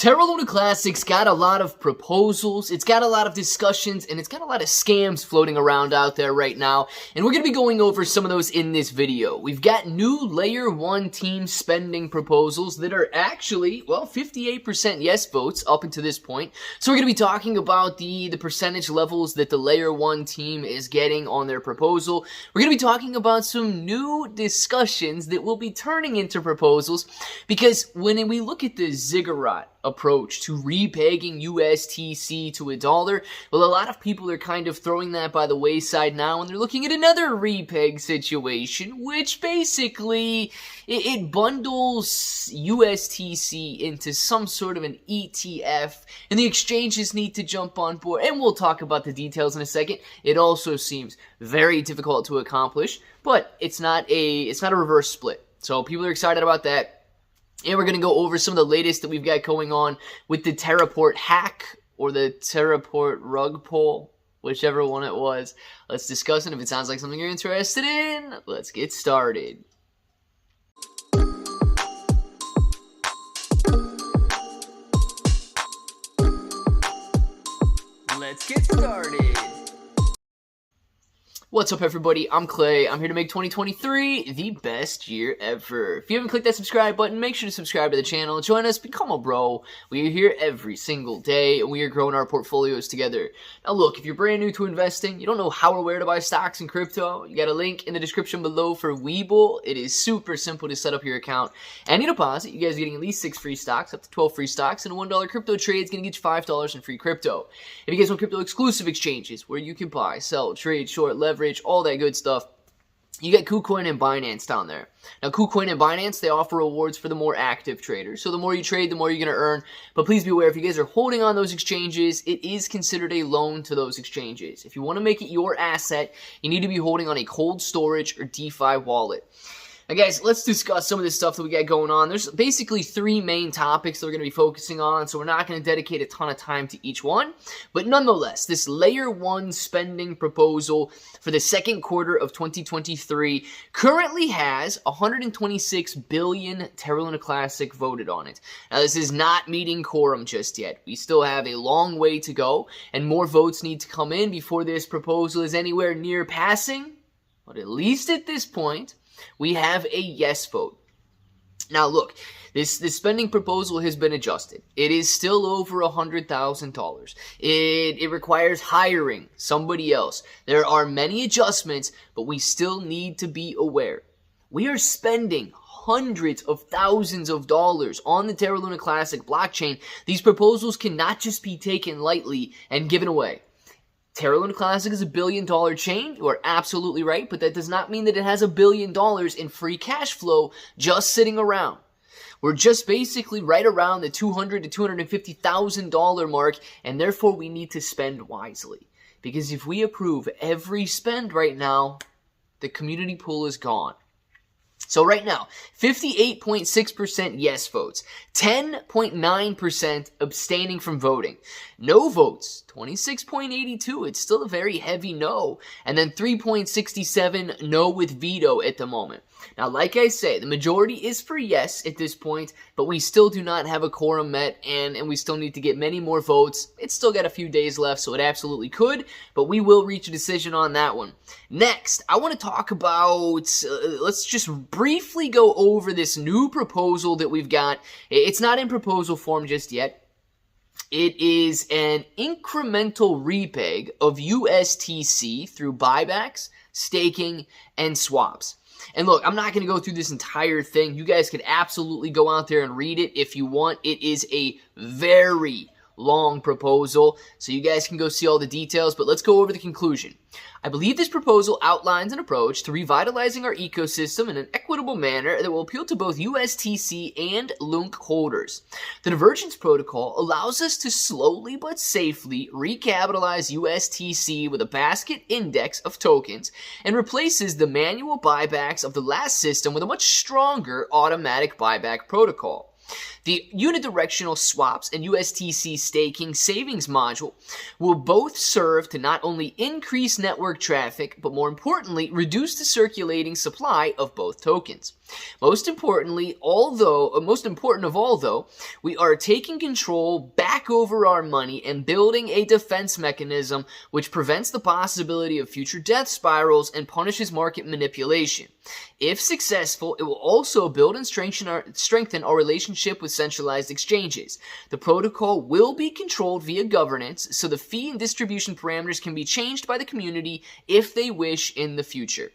Terra Luna Classic's got a lot of proposals, it's got a lot of discussions, and it's got a lot of scams floating around out there right now, and we're going to be going over some of those in this video. We've got new Layer 1 team spending proposals that are actually, well, 58% yes votes up until this point. So we're going to be talking about the percentage levels that the Layer 1 team is getting on their proposal. We're going to be talking about some new discussions that will be turning into proposals, because when we look at the ziggurat approach to repegging USTC to $1, well, a lot of people are kind of throwing that by the wayside now, and they're looking at another repeg situation, which basically it bundles USTC into some sort of an ETF, and the exchanges need to jump on board, and we'll talk about the details in a second. It also seems very difficult to accomplish, but it's not a reverse split, so people are excited about that. And we're going to go over some of the latest that we've got going on with the Terraport hack or the Terraport rug pull, whichever one it was. Let's discuss it. If it sounds like something you're interested in, let's get started. Let's get started. What's up, everybody? I'm Clay. I'm here to make 2023 the best year ever. If you haven't clicked that subscribe button, make sure to subscribe to the channel. Join us, become a bro. We are here every single day, and we are growing our portfolios together. Now, look, if you're brand new to investing, you don't know how or where to buy stocks in crypto, you got a link in the description below for Webull. It is super simple to set up your account. Any deposit, you guys are getting at least 6 free stocks, up to 12 free stocks, and a $1 crypto trade is going to get you $5 in free crypto. If you guys want crypto exclusive exchanges where you can buy, sell, trade, short, leverage, all that good stuff, you get KuCoin and Binance down there. Now, KuCoin and Binance, they offer rewards for the more active traders. So the more you trade, the more you're going to earn. But please be aware, if you guys are holding on those exchanges, it is considered a loan to those exchanges. If you want to make it your asset, you need to be holding on a cold storage or DeFi wallet. Now, guys, let's discuss some of this stuff that we got going on. There's basically 3 main topics that we're going to be focusing on, so we're not going to dedicate a ton of time to each one. But nonetheless, this Layer 1 spending proposal for the second quarter of 2023 currently has 126 billion Terra Luna Classic voted on it. Now, this is not meeting quorum just yet. We still have a long way to go, and more votes need to come in before this proposal is anywhere near passing. But at least at this point, we have a yes vote. Now look, this spending proposal has been adjusted. It is still over $100,000. It requires hiring somebody else. There are many adjustments, but we still need to be aware. We are spending hundreds of thousands of dollars on the Terra Luna Classic blockchain. These proposals cannot just be taken lightly and given away. Terra Luna Classic is a $1 billion chain. You are absolutely right, but that does not mean that it has $1 billion in free cash flow just sitting around. We're just basically right around the $200,000 to $250,000 mark, and therefore we need to spend wisely. Because if we approve every spend right now, the community pool is gone. So right now, 58.6% yes votes, 10.9% abstaining from voting, no votes, 26.82%, it's still a very heavy no, and then 3.67% no with veto at the moment. Now, like I say, the majority is for yes at this point, but we still do not have a quorum met, and we still need to get many more votes. It's still got a few days left, so it absolutely could, but we will reach a decision on that one. Next, I want to talk about, let's just briefly go over this new proposal that we've got. It's not in proposal form just yet. It is an incremental repeg of USTC through buybacks, staking, and swaps. And look, I'm not going to go through this entire thing. You guys could absolutely go out there and read it if you want. It is a very long proposal, so you guys can go see all the details, but let's go over the conclusion. I believe this proposal outlines an approach to revitalizing our ecosystem in an equitable manner that will appeal to both USTC and LUNC holders. The divergence protocol allows us to slowly but safely recapitalize USTC with a basket index of tokens and replaces the manual buybacks of the last system with a much stronger automatic buyback protocol. The unidirectional swaps and USTC staking savings module will both serve to not only increase network traffic, but more importantly, reduce the circulating supply of both tokens. Most important of all though, we are taking control back over our money and building a defense mechanism which prevents the possibility of future death spirals and punishes market manipulation. If successful, it will also build and strengthen our relationship with centralized exchanges. The protocol will be controlled via governance, so the fee and distribution parameters can be changed by the community if they wish in the future.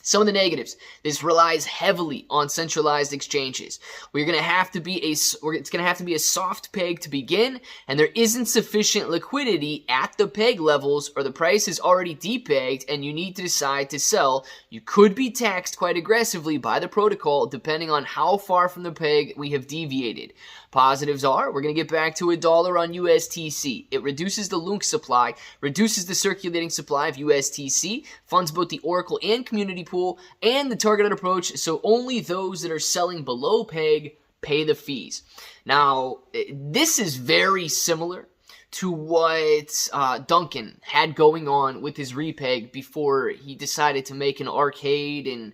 Some of the negatives. This relies heavily on centralized exchanges. It's going to have to be a soft peg to begin, and there isn't sufficient liquidity at the peg levels, or the price is already depegged and you need to decide to sell. You could be taxed quite aggressively by the protocol depending on how far from the peg we have deviated. Positives are, we're going to get back to $1 on USTC. It reduces the LUNC supply, reduces the circulating supply of USTC, funds both the Oracle and community pool, and the targeted approach, so only those that are selling below peg pay the fees. Now, this is very similar to what Duncan had going on with his Repeg before he decided to make an arcade and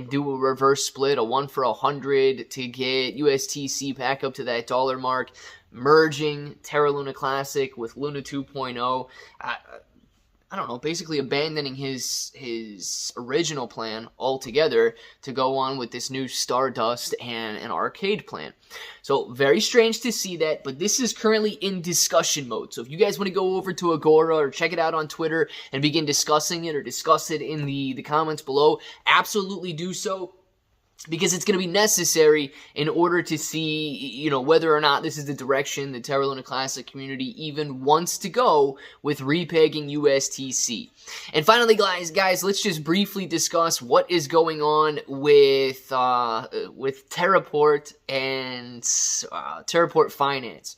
do a reverse split, a 1 for 100 to get USTC back up to that dollar mark, merging Terra Luna Classic with Luna 2.0. I don't know, basically abandoning his original plan altogether to go on with this new Stardust and an arcade plan. So very strange to see that, but this is currently in discussion mode. So if you guys want to go over to Agora or check it out on Twitter and begin discussing it or discuss it in the comments below, absolutely do so. Because it's going to be necessary in order to see, whether or not this is the direction the Terra Luna Classic community even wants to go with repegging USTC. And finally, guys, let's just briefly discuss what is going on with Terraport and Terraport Finance.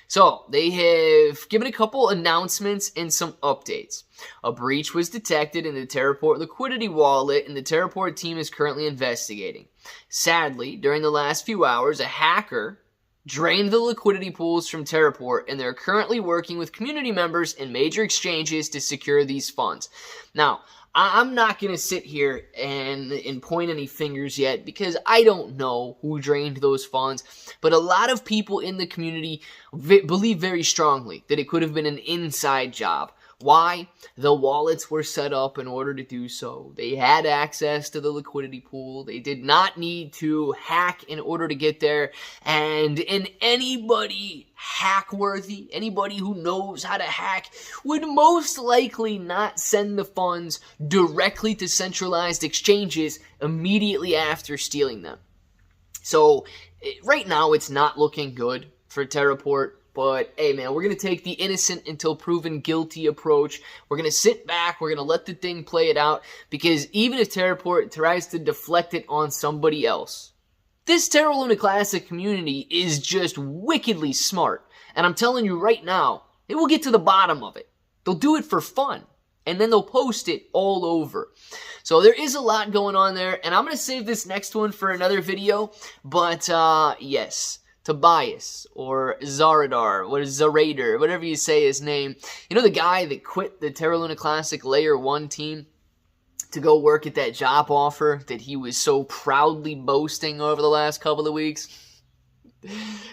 So, they have given a couple announcements and some updates. A breach was detected in the Terraport liquidity wallet, and the Terraport team is currently investigating. Sadly, during the last few hours, a hacker drained the liquidity pools from Terraport, and they're currently working with community members and major exchanges to secure these funds. Now, I'm not going to sit here and point any fingers yet because I don't know who drained those funds, but a lot of people in the community believe very strongly that it could have been an inside job. Why? The wallets were set up in order to do so. They had access to the liquidity pool. They did not need to hack in order to get there. And anybody hack-worthy, anybody who knows how to hack, would most likely not send the funds directly to centralized exchanges immediately after stealing them. So, right now, it's not looking good for Terraport. But, hey, man, we're going to take the innocent until proven guilty approach. We're going to sit back. We're going to let the thing play it out. Because even if Terraport tries to deflect it on somebody else, this Terra Luna Classic community is just wickedly smart. And I'm telling you right now, they will get to the bottom of it. They'll do it for fun. And then they'll post it all over. So there is a lot going on there. And I'm going to save this next one for another video. But, yes. Tobias, or Zaradar, Zarader, whatever you say his name. You know the guy that quit the Terra Luna Classic Layer 1 team to go work at that job offer that he was so proudly boasting over the last couple of weeks?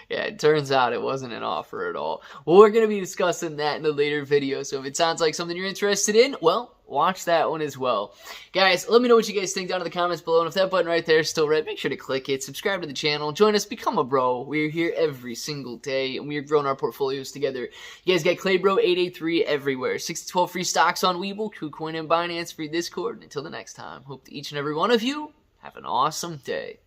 Yeah, it turns out it wasn't an offer at all. Well, we're going to be discussing that in a later video, so if it sounds like something you're interested in, well, watch that one as well. Guys, let me know what you guys think down in the comments below, and if that button right there is still red, make sure to click it, subscribe to the channel, join us, become a bro. We're here every single day, and we're growing our portfolios together. You guys got ClayBro 883 everywhere. 6 to 12 free stocks on Webull, KuCoin, and Binance, free Discord. And until the next time, hope that each and every one of you have an awesome day.